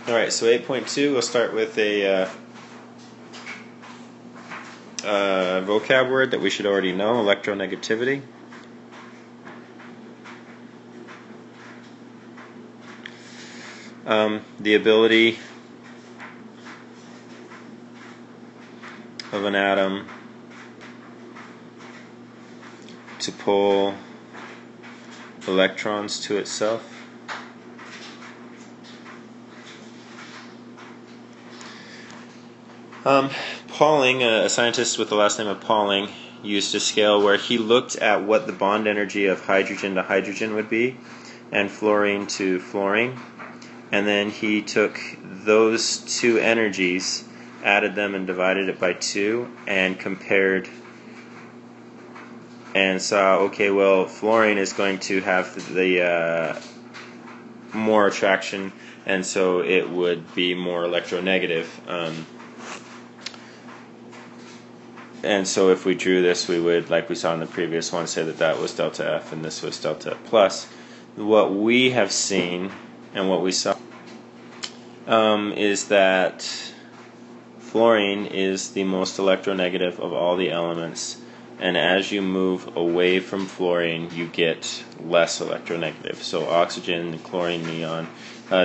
Alright, so 8.2, we'll start with a vocab word that we should already know, electronegativity. The ability of an atom to pull electrons to itself. Pauling, a scientist with the last name of Pauling, used a scale where he looked at what the bond energy of hydrogen to hydrogen would be and fluorine to fluorine, and then he took those two energies, added them and divided it by 2 and compared and saw, okay, well, fluorine is going to have the more attraction, and so it would be more electronegative. And so if we drew this, we would, like we saw in the previous one, say that that was delta F and this was delta plus. What we have seen and what we saw is that fluorine is the most electronegative of all the elements, and as you move away from fluorine you get less electronegative. So oxygen, chlorine, neon,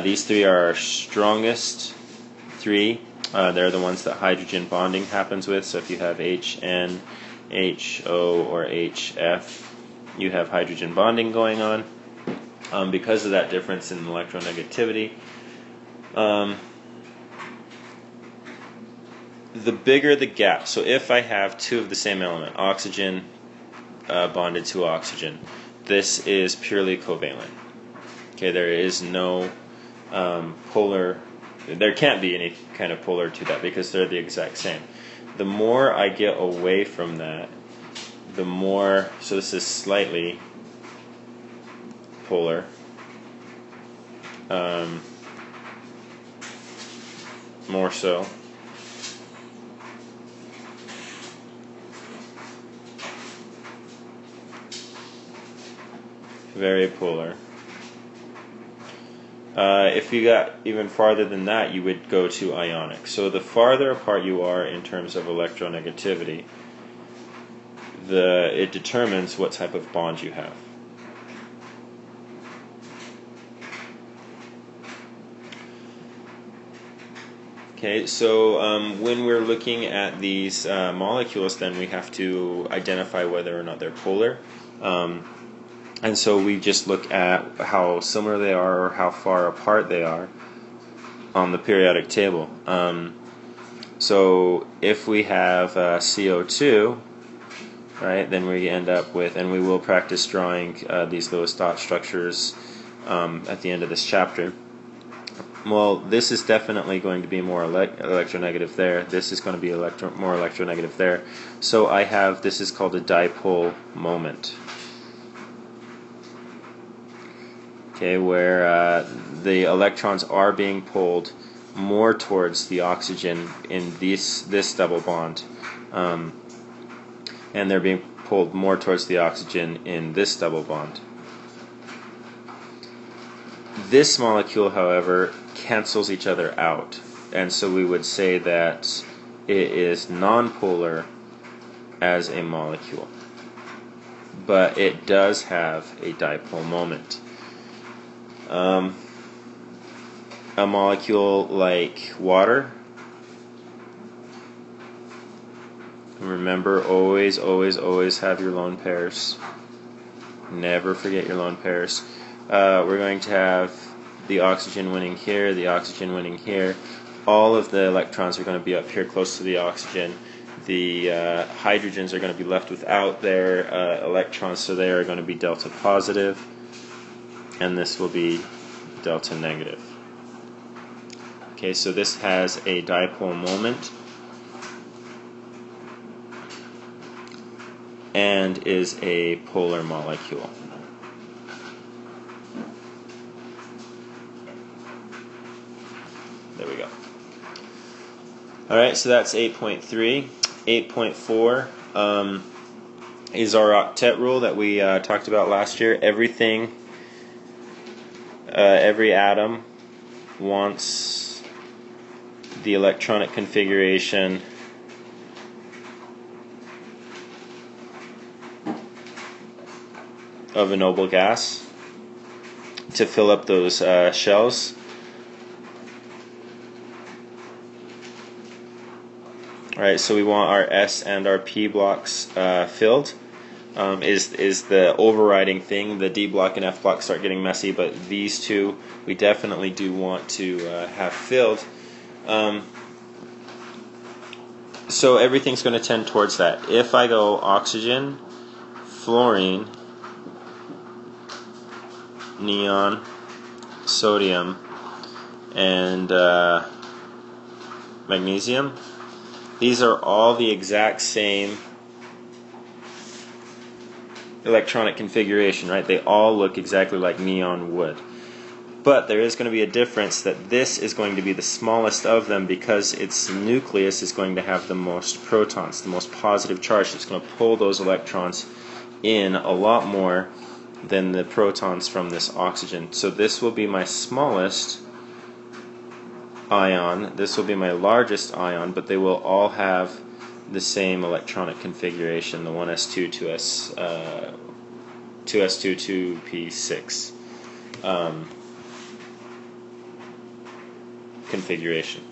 these three are our strongest three. They're the ones that hydrogen bonding happens with. So if you have HN, HO, or HF, you have hydrogen bonding going on. Because of that difference in electronegativity, the bigger the gap. So if I have two of the same element, oxygen bonded to oxygen, this is purely covalent. Okay, there is no polar. There can't be any kind of polar to that because they're the exact same. The more I get away from that, the more, so this is slightly polar. More so. Very polar. If you got even farther than that, you would go to ionic. So the farther apart you are in terms of electronegativity, it determines what type of bond you have. Okay, so when we're looking at these molecules, then we have to identify whether or not they're polar. And so we just look at how similar they are or how far apart they are on the periodic table. So if we have CO2, right, then we end up with, and we will practice drawing these Lewis dot structures at the end of this chapter. Well, this is definitely going to be more electronegative there. This is going to be more electronegative there. So I have, this is called a dipole moment. Okay, where the electrons are being pulled more towards the oxygen in this double bond, and they're being pulled more towards the oxygen in this double bond. This molecule, however, cancels each other out, and so we would say that it is nonpolar as a molecule, but it does have a dipole moment. A molecule like water, remember, always have your lone pairs. Never forget your lone pairs. We're going to have the oxygen winning here, the oxygen winning here. All of the electrons are going to be up here close to the oxygen. The hydrogens are going to be left without their electrons, so they are going to be delta positive, and this will be delta negative. Okay, so this has a dipole moment and is a polar molecule. There we go. Alright, so that's 8.3. 8.4 is our octet rule that we talked about last year. Every atom wants the electronic configuration of a noble gas to fill up those shells. Alright, so we want our S and our P blocks filled. Is the overriding thing. The D block and F block start getting messy, but these two we definitely do want to have filled. So everything's going to tend towards that. If I go oxygen, fluorine, neon, sodium, and magnesium, these are all the exact same electronic configuration, right? They all look exactly like neon would. But there is going to be a difference that this is going to be the smallest of them because its nucleus is going to have the most protons, the most positive charge. It's going to pull those electrons in a lot more than the protons from this oxygen. So this will be my smallest ion, this will be my largest ion, but they will all have the same electronic configuration, the 1s2, 2s2, 2p6 configuration.